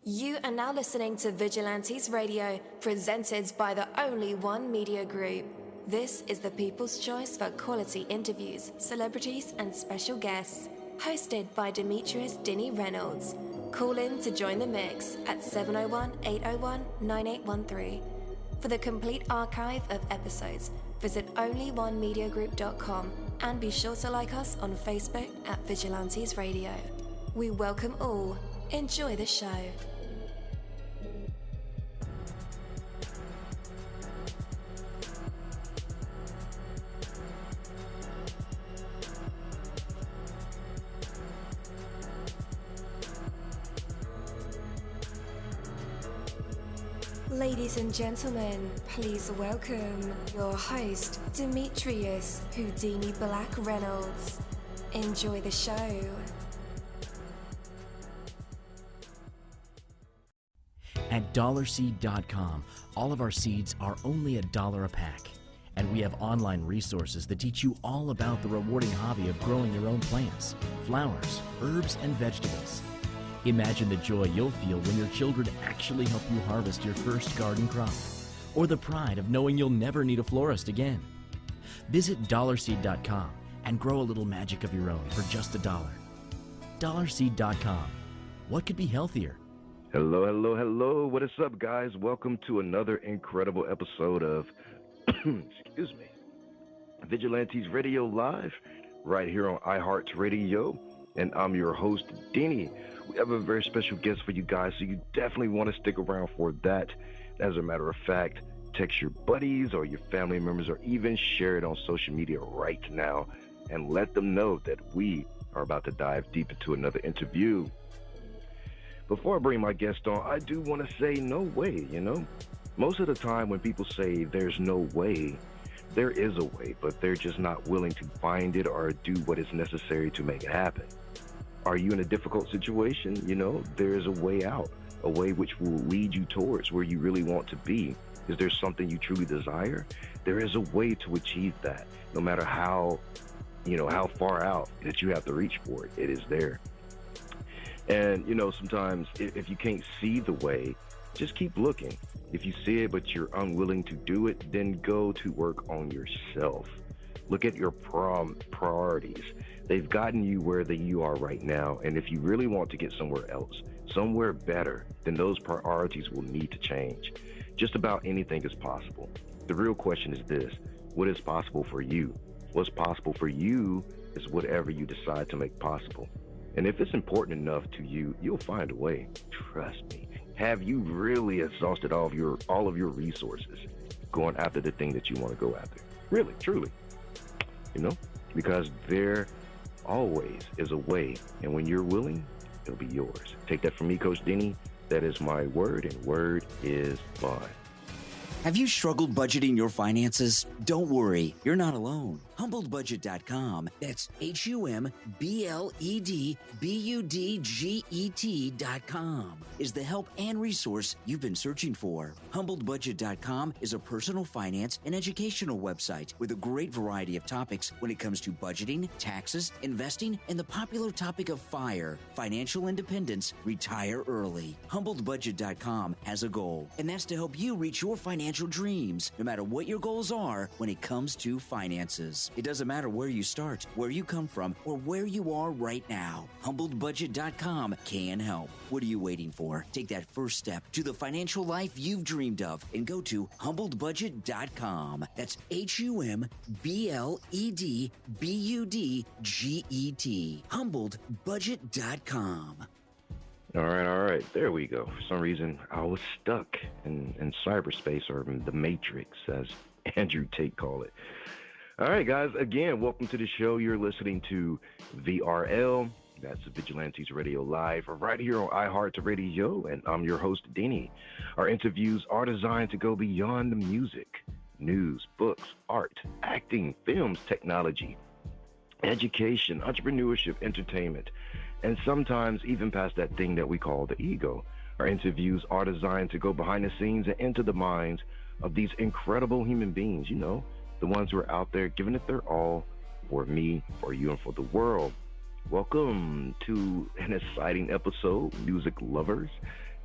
You are now listening to Vigilantes Radio, presented by the Only One Media Group. This is the people's choice for quality interviews, celebrities, and special guests. Hosted by Demetrius Dinny Reynolds. Call in to join the mix at 701-801-9813. For the complete archive of episodes, visit onlyonemediagroup.com and be sure to like us on Facebook at Vigilantes Radio. We welcome all. Enjoy the show. Ladies and gentlemen, please welcome your host, Demetrius Houdini Black Reynolds. Enjoy the show. At dollarseed.com, all of our seeds are only $1 a pack. And we have online resources that teach you all about the rewarding hobby of growing your own plants, flowers, herbs, and vegetables. Imagine the joy you'll feel when your children actually help you harvest your first garden crop, or the pride of knowing you'll never need a florist again. Visit dollarseed.com and grow a little magic of your own for just $1. Dollarseed.com. What could be healthier? Hello, hello, hello. What is up, guys? Welcome to another incredible episode of, Vigilantes Radio Live, right here on iHeartRadio, and I'm your host, Denny. We have a very special guest for you guys, so you definitely want to stick around for that. As a matter of fact, text your buddies or your family members, or even share it on social media right now, and let them know that we are about to dive deep into another interview. Before I bring my guest on, I do want to say no way, Most of the time when people say there's no way, there is a way, but they're just not willing to find it or do what is necessary to make it happen. Are you in a difficult situation? There is a way out, a way which will lead you towards where you really want to be. Is there something you truly desire? There is a way to achieve that, no matter how far out that you have to reach for it. It is there. And, sometimes if you can't see the way, just keep looking. If you see it, but you're unwilling to do it, then go to work on yourself. Look at your priorities. They've gotten you where you are right now. And if you really want to get somewhere else, somewhere better, then those priorities will need to change. Just about anything is possible. The real question is this: what is possible for you? What's possible for you is whatever you decide to make possible. And if it's important enough to you, you'll find a way. Trust me. Have you really exhausted all of your resources going after the thing that you want to go after? Really, truly. Because there always is a way, and when you're willing, it'll be yours. Take that from me, Coach Denny. That is my word, and word is bond. Have you struggled budgeting your finances? Don't worry, you're not alone. HumbledBudget.com, that's HumbledBudget.com, is the help and resource you've been searching for. HumbledBudget.com is a personal finance and educational website with a great variety of topics when it comes to budgeting, taxes, investing, and the popular topic of FIRE, financial independence, retire early. HumbledBudget.com has a goal, and that's to help you reach your financial dreams, no matter what your goals are when it comes to finances. It doesn't matter where you start, where you come from, or where you are right now. HumbledBudget.com can help. What are you waiting for? Take that first step to the financial life you've dreamed of and go to HumbledBudget.com. That's HumbledBudget. HumbledBudget.com. All right. There we go. For some reason, I was stuck in cyberspace, or the Matrix, as Andrew Tate called it. All right, guys. Again, welcome to the show. You're listening to VRL. That's Vigilantes Radio Live, right here on iHeartRadio, and I'm your host, Denny. Our interviews are designed to go beyond the music, news, books, art, acting, films, technology, education, entrepreneurship, entertainment, and sometimes even past that thing that we call the ego. Our interviews are designed to go behind the scenes and into the minds of these incredible human beings, the ones who are out there giving it their all for me, for you, and for the world. Welcome to an exciting episode, music lovers.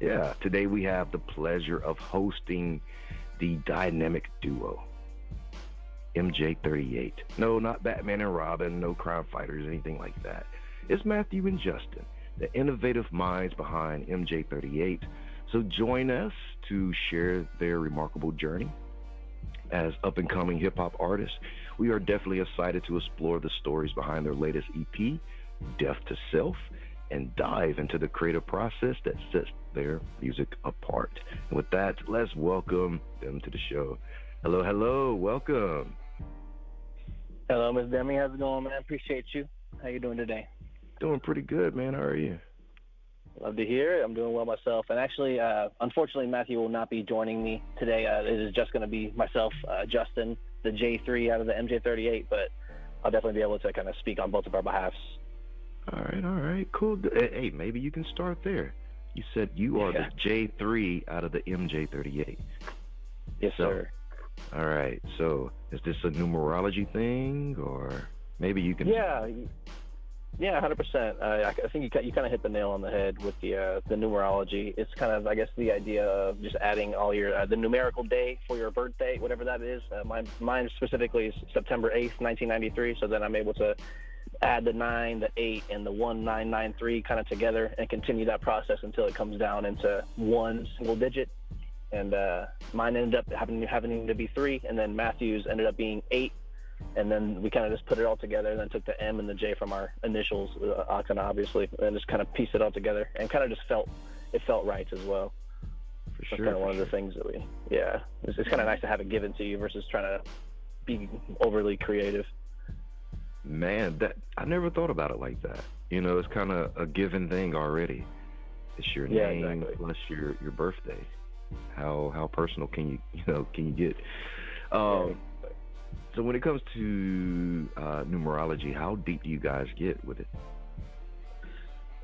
Yeah, today we have the pleasure of hosting the dynamic duo, MJ38. No, not Batman and Robin, no crime fighters, anything like that. It's Matthew and Justin, the innovative minds behind MJ38. So join us to share their remarkable journey as up-and-coming hip-hop artists. We are definitely excited to explore the stories behind their latest EP, Death to Self, and dive into the creative process that sets their music apart. And with that, let's welcome them to the show. Hello, hello, welcome. Hello, Ms. Demi. How's it going, man? Appreciate you. How you doing today? Doing pretty good, man. How are you? Love to hear it. I'm doing well myself. And actually, unfortunately, Matthew will not be joining me today. It is just going to be myself, Justin, the J3 out of the MJ38, but I'll definitely be able to kind of speak on both of our behalves. All right, cool. Hey, maybe you can start there. You said you are the J3 out of the MJ38. Yes, sir. All right, so is this a numerology thing, or maybe you can... Yeah, 100%. I think you kind of hit the nail on the head with the numerology. It's kind of, I guess, the idea of just adding all your the numerical day for your birthday, whatever that is. Mine specifically is September 8th, 1993. So then I'm able to add the 9, the 8, and the 1993 kind of together and continue that process until it comes down into one single digit. And mine ended up having to be 3, and then Matthew's ended up being 8. And then we kind of just put it all together, and then took the M and the J from our initials, kind of obviously, and just kind of pieced it all together, and kind of just felt right as well. For That's sure. kind of one of the things that it's kind of nice to have it given to you versus trying to be overly creative. Man, I never thought about it like that. You know, it's kind of a given thing already. It's your name plus your birthday. How personal can you get? So when it comes to numerology, how deep do you guys get with it?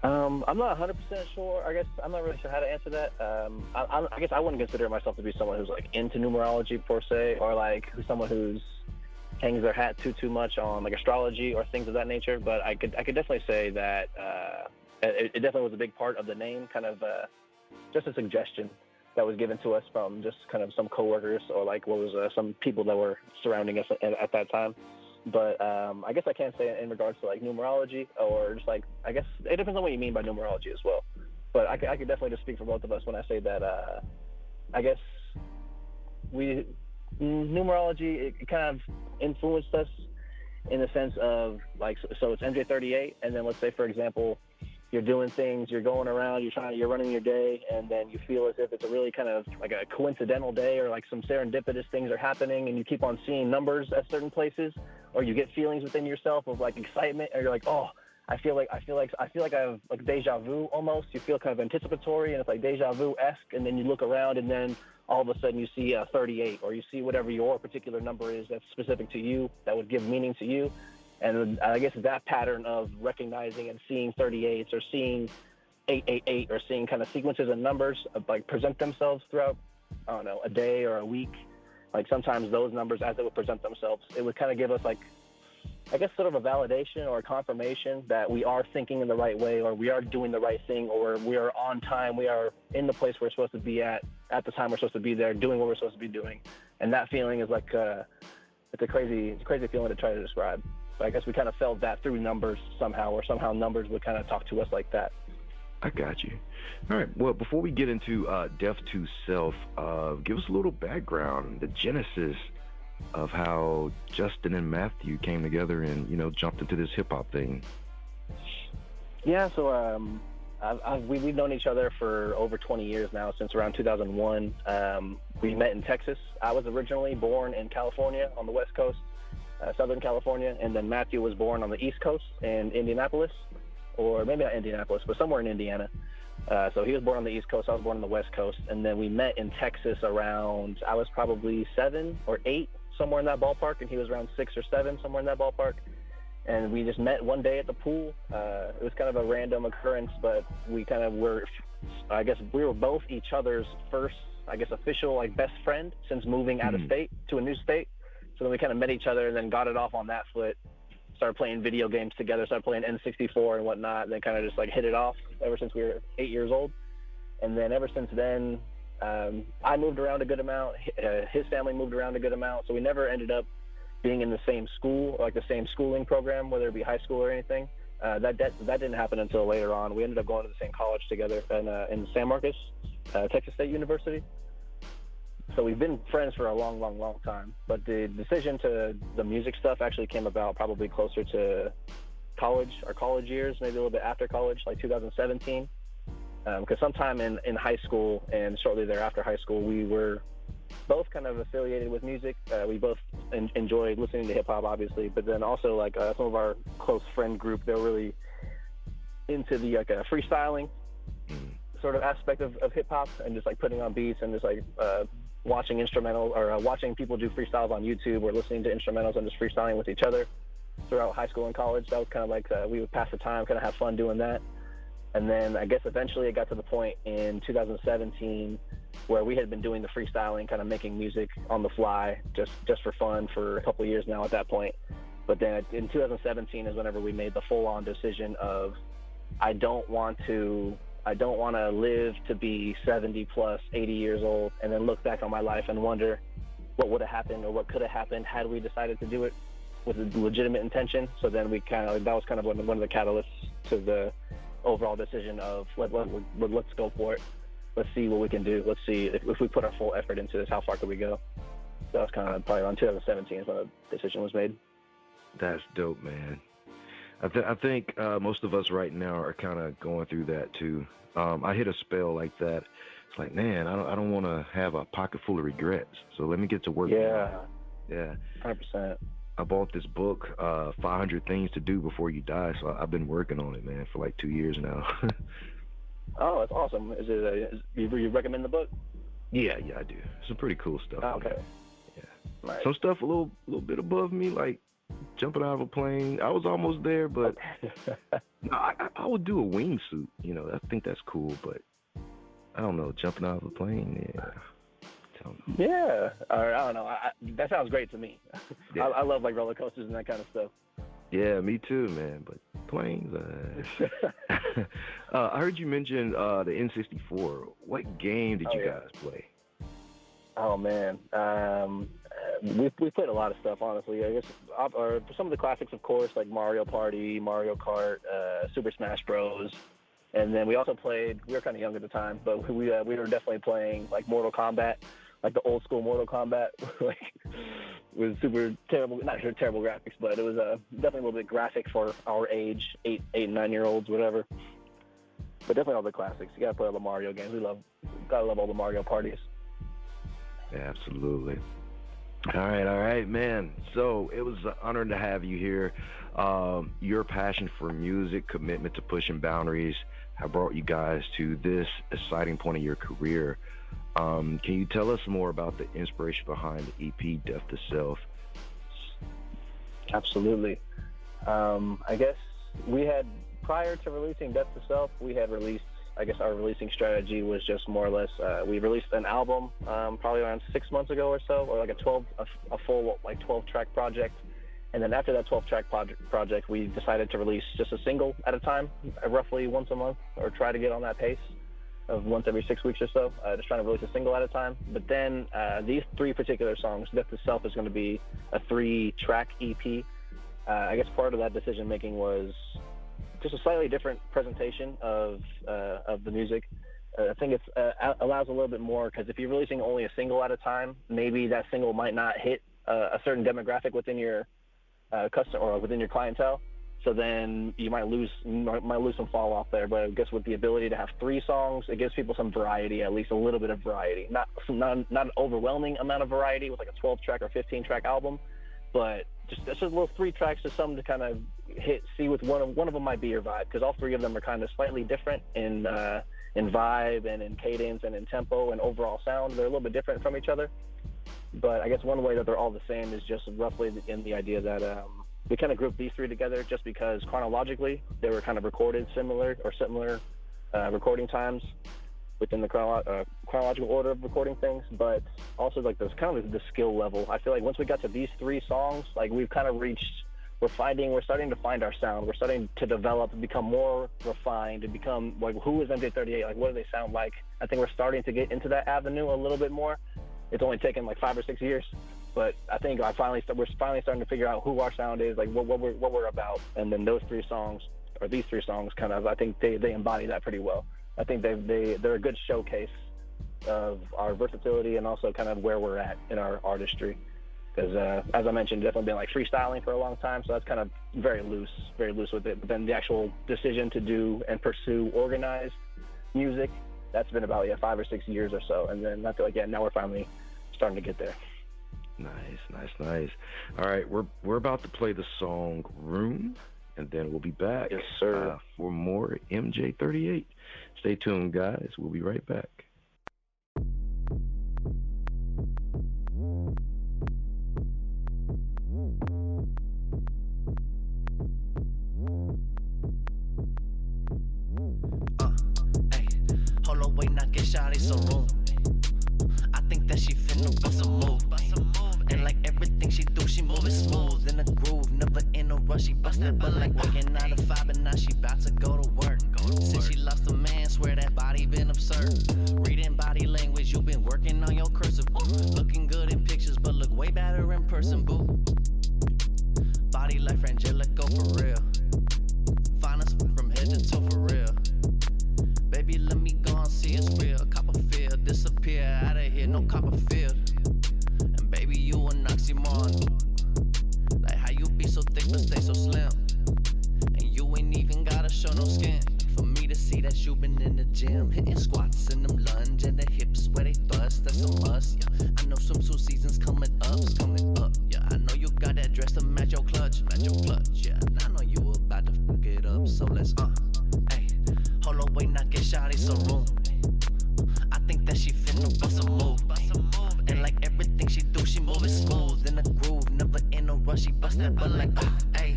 I'm not 100% sure. I guess I'm not really sure how to answer that. I guess I wouldn't consider myself to be someone who's like into numerology per se, or like someone who's hangs their hat too much on like astrology or things of that nature. But I could definitely say that it definitely was a big part of the name, kind of just a suggestion that was given to us from just kind of some coworkers or like some people that were surrounding us at that time. But I guess I can't say in regards to like numerology, or just like, I guess it depends on what you mean by numerology as well. But I could definitely just speak for both of us when I say that I guess numerology, it kind of influenced us in the sense of like, so it's MJ38, and then let's say, for example, you're doing things, you're going around, you're running your day, and then you feel as if it's a really kind of like a coincidental day, or like some serendipitous things are happening, and you keep on seeing numbers at certain places, or you get feelings within yourself of like excitement, or you're like, oh, I feel like I have like deja vu almost. You feel kind of anticipatory, and it's like deja vu-esque, and then you look around, and then all of a sudden you see 38, or you see whatever your particular number is that's specific to you, that would give meaning to you. And I guess that pattern of recognizing and seeing 38s, or seeing 888, or seeing kind of sequences of numbers like present themselves throughout, I don't know, a day or a week. Like sometimes those numbers, as they would present themselves, it would kind of give us like, I guess, sort of a validation or a confirmation that we are thinking in the right way, or we are doing the right thing, or we are on time, we are in the place we're supposed to be at the time we're supposed to be there, doing what we're supposed to be doing. And that feeling is like, it's a crazy feeling to try to describe. But I guess we kind of felt that through numbers somehow, or somehow numbers would kind of talk to us like that. I got you. All right. Well, before we get into Death to Self, give us a little background, the genesis of how Justin and Matthew came together and, jumped into this hip-hop thing. Yeah, so we've known each other for over 20 years now, since around 2001. We met in Texas. I was originally born in California on the West Coast. Southern California, and then Matthew was born on the East Coast in Indianapolis, or maybe not Indianapolis, but somewhere in Indiana. So he was born on the East Coast, I was born on the West Coast, and then we met in Texas around, I was probably 7 or 8, somewhere in that ballpark, and he was around 6 or 7, somewhere in that ballpark. And we just met one day at the pool. It was kind of a random occurrence, but we kind of were, I guess we were both each other's first, I guess, official like best friend since moving out of state to a new state. So then we kind of met each other and then got it off on that foot, started playing video games together, started playing N64 and whatnot, and then kind of just like hit it off ever since we were 8 years old. And then ever since then, I moved around a good amount. His family moved around a good amount. So we never ended up being in the same school, like the same schooling program, whether it be high school or anything. That didn't happen until later on. We ended up going to the same college together in San Marcos, Texas State University. So we've been friends for a long, long, long time. But the decision to the music stuff actually came about probably closer to college, our college years, maybe a little bit after college, like 2017. Because sometime in high school and shortly thereafter high school, we were both kind of affiliated with music. We both enjoyed listening to hip hop, obviously, but then also like some of our close friend group, they're really into the freestyling sort of aspect of hip hop and just like putting on beats and just like watching instrumental or watching people do freestyles on YouTube or listening to instrumentals and just freestyling with each other throughout high school and college. That was kind of like we would pass the time, kind of have fun doing that. And then I guess eventually it got to the point in 2017 where we had been doing the freestyling, kind of making music on the fly, just for fun for a couple of years now at that point. But then in 2017 is whenever we made the full-on decision of I don't want to live to be 70 plus, 80 years old, and then look back on my life and wonder what would have happened or what could have happened had we decided to do it with a legitimate intention. So then that was kind of one of the catalysts to the overall decision of let's go for it. Let's see what we can do. Let's see if we put our full effort into this, how far could we go? That was kind of probably around 2017 is when the decision was made. That's dope, man. I think most of us right now are kind of going through that too. I hit a spell like that. It's like, man, I don't want to have a pocket full of regrets. So let me get to work. Yeah. Now. Yeah. 100%. I bought this book, 500 Things to Do Before You Die. So I've been working on it, man, for like 2 years now. Oh, that's awesome. Is it? You recommend the book? Yeah, I do. Some pretty cool stuff. Oh, okay. Yeah. Nice. Some stuff a little bit above me, like jumping out of a plane. I was almost there, but no, I would do a wingsuit. You know, I think that's cool, but I don't know, jumping out of a plane. Yeah. Yeah, or I don't know. That sounds great to me. Yeah. I love like roller coasters and that kind of stuff. Yeah, me too, man. But planes. I heard you mention the N64. What game did you guys play? Oh man, we played a lot of stuff. Honestly, I guess or some of the classics, of course, like Mario Party, Mario Kart, Super Smash Bros. And then we also played. We were kind of young at the time, but we were definitely playing like Mortal Kombat. Like the old school Mortal Kombat, like with super terrible, not sure terrible graphics, but it was definitely a little bit graphic for our age, 8 and 9 year olds, whatever. But definitely all the classics. You gotta play all the Mario games. Gotta love all the Mario parties. Absolutely. All right, man. So it was an honor to have you here. Your passion for music, commitment to pushing boundaries, have brought you guys to this exciting point in your career. Can you tell us more about the inspiration behind the EP Death to Self? Absolutely. I guess we had, prior to releasing Death to Self, we had released, I guess our releasing strategy was just more or less, we released an album probably around 6 months ago or so, or like a full like 12-track project. And then after that 12-track project, we decided to release just a single at a time, roughly once a month, or try to get on that pace of once every 6 weeks or so, just trying to release a single at a time. But then these 3 particular songs, Death to Self is going to be a 3-track EP. I guess part of that decision making was just a slightly different presentation of the music. I think it allows a little bit more, because if you're releasing only a single at a time, maybe that single might not hit a certain demographic within your customer or within your clientele. So then you might lose some fall off there. But I guess with the ability to have 3 songs, it gives people some variety, at least a little bit of variety. Not an overwhelming amount of variety with like a 12-track or 15-track album, but just little 3 tracks, just something to kind of see with one of them might be your vibe, because all 3 of them are kind of slightly different in vibe and in cadence and in tempo and overall sound. They're a little bit different from each other. But I guess one way that they're all the same is just roughly in the idea that we kind of grouped these 3 together just because chronologically they were kind of recorded similar recording times within the chronological order of recording things, but also like there's kind of the skill level. I feel like once we got to these 3 songs, like we've kind of reached we're starting to find our sound. We're starting to develop and become more refined and become like, who is MJ38? Like, what do they sound like? I think we're starting to get into that avenue a little bit more. It's only taken like 5 or 6 years, but I think we're finally starting to figure out who our sound is, like what we're about. And then these 3 songs kind of, I think they embody that pretty well. I think they're a good showcase of our versatility and also kind of where we're at in our artistry. Because as I mentioned, definitely been like freestyling for a long time, so that's kind of very loose with it. But then the actual decision to do and pursue organized music, that's been about 5 or 6 years or so. And then I feel like now we're finally starting to get there. Nice. All right, we're about to play the song "Room," and then we'll be back. Yes, sir. For more MJ38. Stay tuned, guys. We'll be right back. Wait, not get shot, it's a room. I think that she finna bust a move. And like everything she do, she moving smooth in a groove. Never in a rush, she bust that butt like working 9 to 5, and now she about to go to work. Since she lost a man, swear that body been absurd. Reading body language, you been working on your cursive. Looking good in pictures, but look way better in person, boo. Body like Frangelico for real. Finest from head to toe for real. Baby, let me go and see it's real. Copperfield, disappear out of here, no Copperfield. And baby, you an oxymoron. Like how you be so thick but stay so slim. And you ain't even gotta show no skin for me to see that you been in the gym, hitting squats and them lunge and the hips where they thrust. That's a must, yeah. I know some seasons coming up, yeah. I know you got that dress to match your clutch, yeah. And I know you about to fuck it up, so let's hey. Hold on, wait, not get shot, it's a room. I think that she finna bust a move. And like everything she do, she moving smooth in a groove. Never in a rush, she bust that butt like, hey.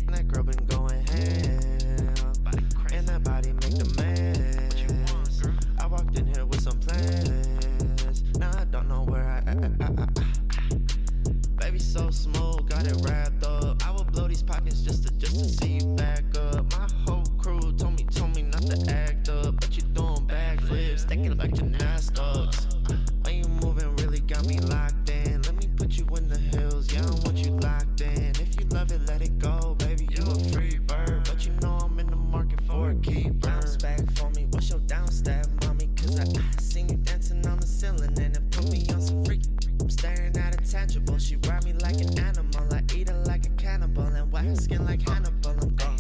That girl been going ham, and that body make the man. I walked in here with some plans. Now I don't know where I Baby so smooth, got it wrapped up. I will blow these pockets just to see you back up. My whole crew told me not to act up, but you doing backflips, stacking like gymnastics. When you moving really got me locked in. Let me put you in the hills, yeah, I want you locked in. If you love it, let it go, baby, you a free bird. But you know I'm in the market for a keeper. Bounce back for me, what's your downstep, mommy? Cause I seen you dancing on the ceiling and it put me on some freaky. I'm staring at a tangible, she ride me like an animal. I eat her like a cannibal and white her skin like Hannibal. I'm gone.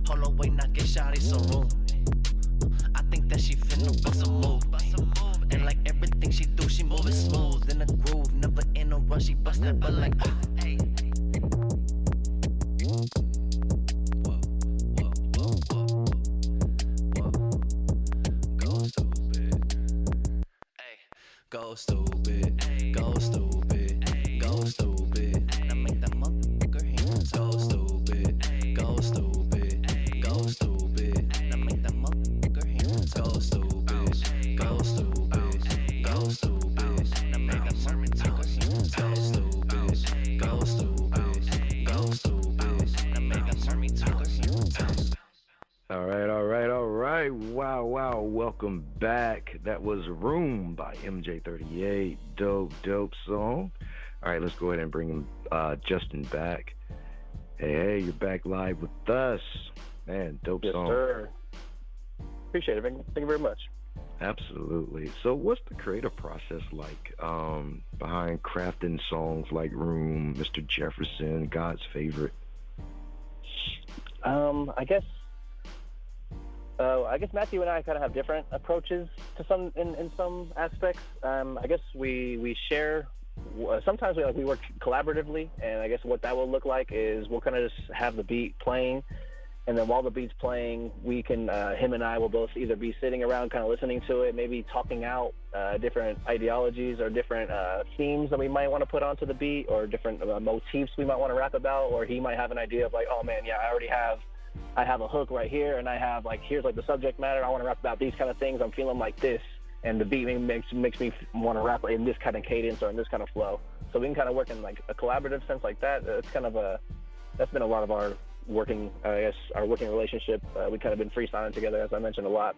Hold on, wait, not get shot, it's a room. I think that she finna bust a move. And like everything she do, she moving smooth in a groove. Never in a rush, she bust that butt like, hey. Go stupid, go stupid, go stupid. Now make that motherfucker hands go stupid, go stupid, go stupid. Now make that motherfucker hands go stupid, go stupid, go stupid. Now make that motherfucker hands go stupid, go stupid, go stupid. Now make that motherfucker hands. All right. Wow. Welcome back. That was "Room" by MJ38. Dope song. All right, let's go ahead and bring Justin back. Hey, you're back live with us. Man, dope song. Yes, sir. Appreciate it. Thank you very much. Absolutely. So what's the creative process like behind crafting songs like "Room," Mr. Jefferson, God's Favorite? I guess Matthew and I kind of have different approaches to some in some aspects. I guess we share. Sometimes we work collaboratively, and I guess what that will look like is we'll kind of just have the beat playing, and then while the beat's playing, we can him and I will both either be sitting around kind of listening to it, maybe talking out different ideologies or different themes that we might want to put onto the beat, or different motifs we might want to rap about, or he might have an idea of like, oh man, yeah, I have a hook right here, and I have like, here's like the subject matter. I want to rap about these kind of things. I'm feeling like this, and the beat makes me want to rap in this kind of cadence or in this kind of flow. So we can kind of work in like a collaborative sense like that. It's kind of that's been a lot of our working relationship. We kind of been freestyling together, as I mentioned, a lot,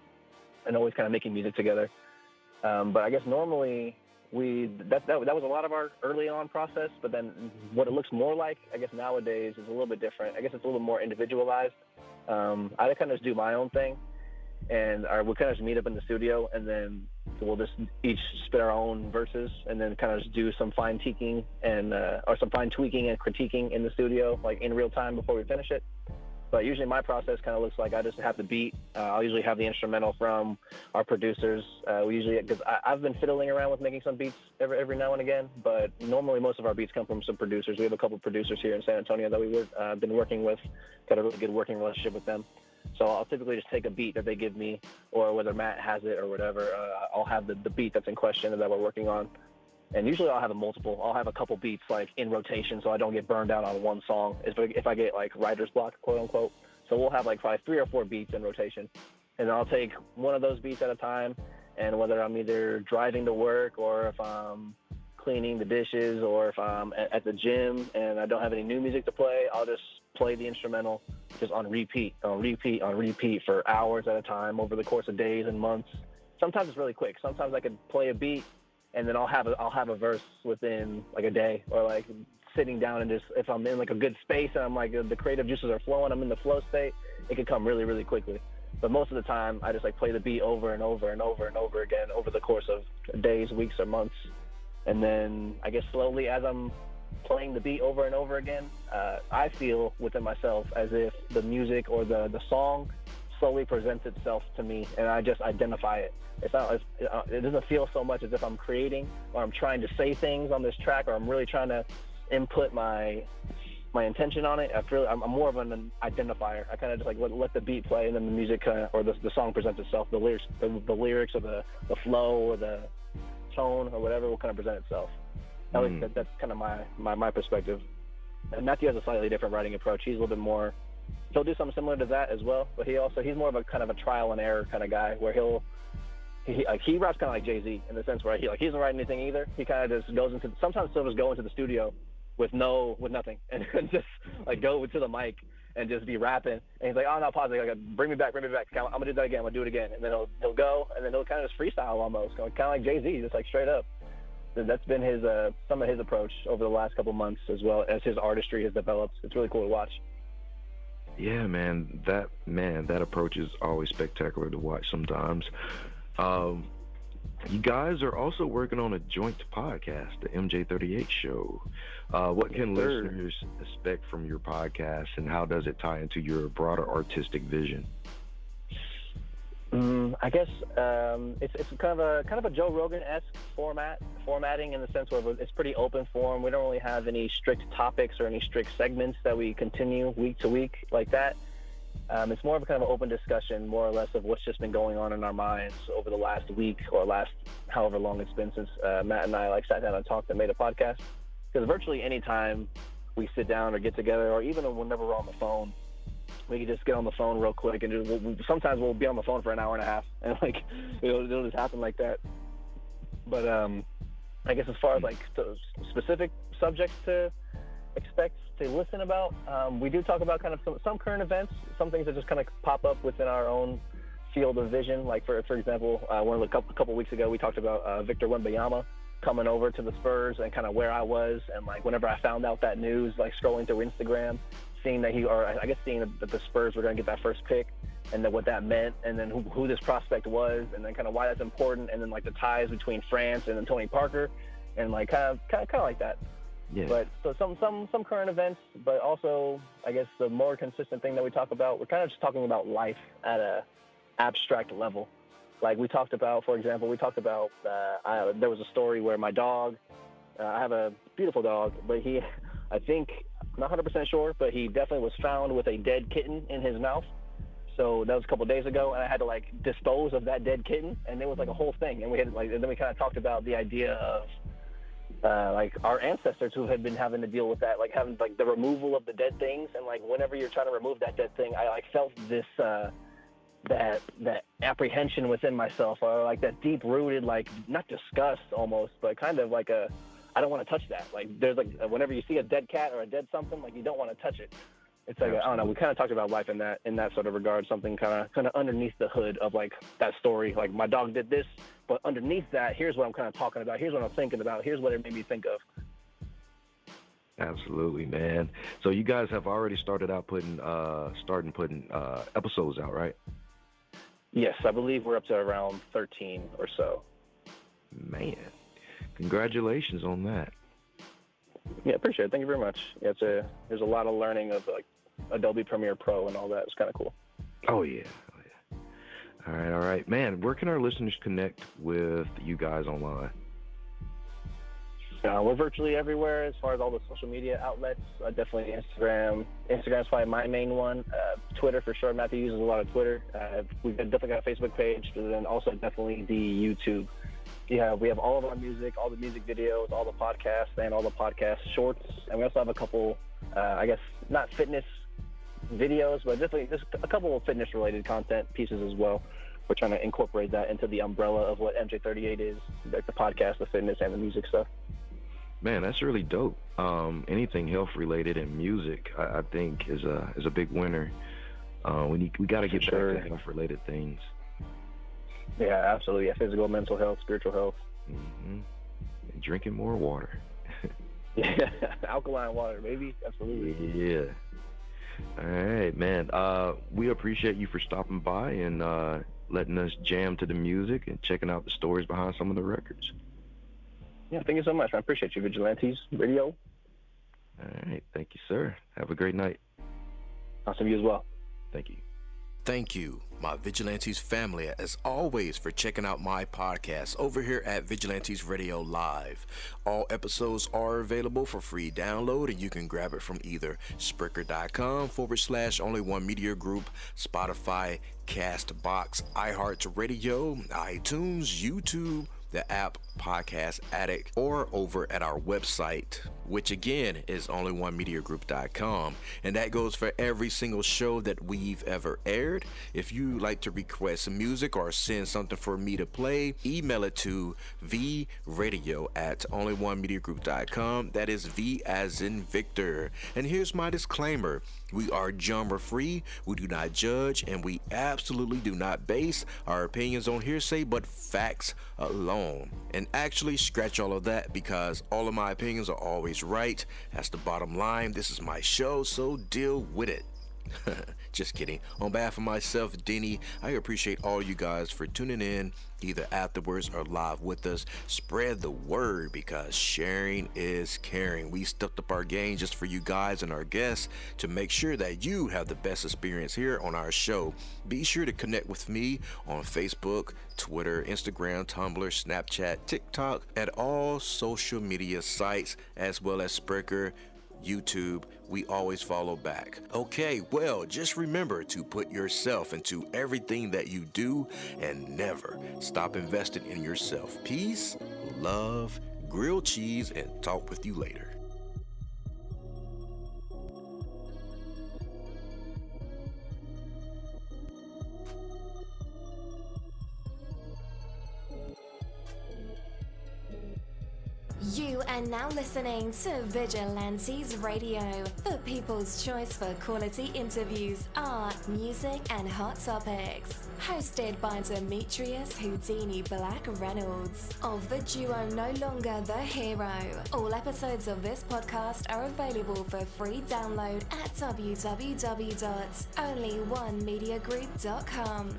and always kind of making music together. But I guess normally that was a lot of our early on process. But then what it looks more like, I guess nowadays, is a little bit different. I guess it's a little more individualized. I kind of just do my own thing, and we'll kind of just meet up in the studio, and then we'll just each spit our own verses, and then kind of just do some fine tweaking and critiquing in the studio, like in real time before we finish it. But usually my process kind of looks like I just have the beat. I'll usually have the instrumental from our producers. Because I've been fiddling around with making some beats every now and again, but normally most of our beats come from some producers. We have a couple of producers here in San Antonio that we've been working with, got a really good working relationship with them. So I'll typically just take a beat that they give me, or whether Matt has it or whatever, I'll have the beat that's in question that we're working on. And usually I'll have I'll have a couple beats like in rotation so I don't get burned out on one song if I get like writer's block, quote unquote. So we'll have like probably 3 or 4 beats in rotation. And then I'll take one of those beats at a time, and whether I'm either driving to work or if I'm cleaning the dishes or if I'm at the gym and I don't have any new music to play, I'll just play the instrumental just on repeat for hours at a time over the course of days and months. Sometimes it's really quick. Sometimes I could play a beat and then I'll have a verse within like a day, or like sitting down and just, if I'm in like a good space and I'm like the creative juices are flowing, I'm in the flow state, it can come really, really quickly. But most of the time I just like play the beat over and over and over and over again over the course of days, weeks, or months. And then I guess slowly as I'm playing the beat over and over again, I feel within myself as if the music or the song slowly presents itself to me, and I just identify it. It doesn't feel so much as if I'm creating or I'm trying to say things on this track, or I'm really trying to input my intention on it. I'm more of an identifier. I kind of just like let the beat play, and then the music or the song presents itself. The lyrics or the flow or the tone or whatever will kind of present itself. At least that's kind of my perspective. And Matthew has a slightly different writing approach. He's a little bit more, he'll do something similar to that as well, but he's more of a kind of a trial and error kind of guy, where he raps kind of like Jay-Z in the sense where he doesn't write anything either. He kind of just goes into, sometimes he'll just go into the studio with nothing and just like go to the mic and just be rapping, and he's like, oh no, pause, like, bring me back, I'm gonna do that again, I'm gonna do it again, and then he'll go, and then he'll kind of just freestyle almost, kind of like Jay-Z, just like straight up. That's been some of his approach over the last couple months, as well as his artistry has developed. It's really cool to watch. Yeah, man, that approach is always spectacular to watch sometimes. You guys are also working on a joint podcast, the MJ38 Show. What can listeners expect from your podcast, and how does it tie into your broader artistic vision? I guess it's kind of a Joe Rogan-esque formatting in the sense where it's pretty open form. We don't really have any strict topics or any strict segments that we continue week to week like that. It's more of a kind of an open discussion, more or less, of what's just been going on in our minds over the last week or last however long it's been since Matt and I like sat down and talked and made a podcast. Because virtually any time we sit down or get together, or even whenever we're on the phone, we can just get on the phone real quick, and sometimes we'll be on the phone for an hour and a half, and like it'll just happen like that. But I guess as far as like specific subjects to expect to listen about, we do talk about kind of some current events, some things that just kind of pop up within our own field of vision. Like for example, a couple weeks ago we talked about Victor Wembanyama coming over to the Spurs, and kind of where I was, and like whenever I found out that news, like scrolling through Instagram, seeing that seeing that the Spurs were going to get that first pick, and then what that meant, and then who this prospect was, and then kind of why that's important, and then like the ties between France and then Tony Parker, and like kind of like that. Yeah. But so some current events, but also I guess the more consistent thing that we talk about, we're kind of just talking about life at a abstract level. Like we talked about, for example, there was a story where my dog, I have a beautiful dog, but I think, I'm not 100% sure, but he definitely was found with a dead kitten in his mouth. So that was a couple of days ago, and I had to like dispose of that dead kitten, and it was like a whole thing. And then we kind of talked about the idea of like our ancestors who had been having to deal with that, like having like the removal of the dead things, and like whenever you're trying to remove that dead thing, I like felt this that apprehension within myself, or like that deep-rooted, like not disgust almost, but kind of like a I don't want to touch that. Like, there's like, whenever you see a dead cat or a dead something, like, you don't want to touch it. It's like, I don't know, we kind of talked about life in that sort of regard, something kind of underneath the hood of like that story. Like, my dog did this, but underneath that, here's what I'm kind of talking about. Here's what I'm thinking about. Here's what it made me think of. Absolutely, man. So you guys have already started putting episodes out, right? Yes, I believe we're up to around 13 or so. Man, congratulations on that. Yeah, appreciate it. Thank you very much. Yeah, there's a lot of learning of like Adobe Premiere Pro and all that. It's kind of cool. Oh yeah. All right, man. Where can our listeners connect with you guys online? We're virtually everywhere as far as all the social media outlets. Definitely Instagram. Instagram's probably my main one. Twitter for sure. Matthew uses a lot of Twitter. We've definitely got a Facebook page, but then also definitely the YouTube. Yeah, we have all of our music, all the music videos, all the podcasts, and all the podcast shorts. And we also have a couple, I guess, not fitness videos, but definitely just a couple of fitness-related content pieces as well. We're trying to incorporate that into the umbrella of what MJ38 is, like the podcast, the fitness, and the music stuff. Man, that's really dope. Anything health-related and music, I think, is a big winner. We got to get back to health-related things. Yeah, absolutely. Yeah, physical, mental health, spiritual health. Mm-hmm. And drinking more water. Yeah, alkaline water, baby. Absolutely. Yeah. All right, man. We appreciate you for stopping by and letting us jam to the music and checking out the stories behind some of the records. Yeah, thank you so much. I appreciate you, Vigilantes Radio. All right. Thank you, sir. Have a great night. Awesome. You as well. Thank you. Thank you, my Vigilantes family, as always, for checking out my podcast over here at Vigilantes Radio Live. All episodes are available for free download, and you can grab it from either Spreaker.com/only1media group, Spotify, Castbox, iHeartRadio, iTunes, YouTube, the app Podcast Addict, or over at our website, which again is only1mediagroup.com, and that goes for every single show that we've ever aired. If you like to request music or send something for me to play, email it to vradio@only1mediagroup.com. That is V as in Victor. And here's my disclaimer: we are genre free, we do not judge, and we absolutely do not base our opinions on hearsay but facts alone. And actually, scratch all of that, because all of my opinions are always right. That's the bottom line. This is my show, so deal with it. Just kidding. On behalf of myself, Denny, I appreciate all you guys for tuning in, either afterwards or live with us. Spread the word, because sharing is caring. We stepped up our game just for you guys and our guests to make sure that you have the best experience here on our show. Be sure to connect with me on Facebook, Twitter, Instagram, Tumblr, Snapchat, TikTok, at all social media sites, as well as Spreaker, YouTube. We always follow back. Okay, well, just remember to put yourself into everything that you do and never stop investing in yourself. Peace, love, grilled cheese, and talk with you later. You are now listening to Vigilantes Radio, the people's choice for quality interviews, art, music, and hot topics. Hosted by Demetrius Houdini Black Reynolds of the duo No Longer the Hero. All episodes of this podcast are available for free download at www.onlyonemediagroup.com.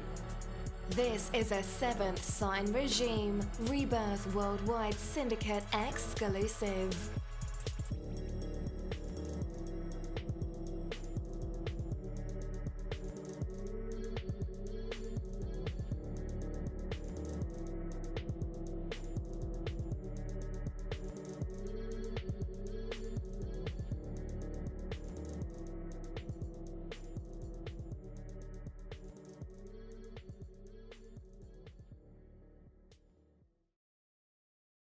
This is a Seventh Sign Regime Rebirth Worldwide Syndicate exclusive.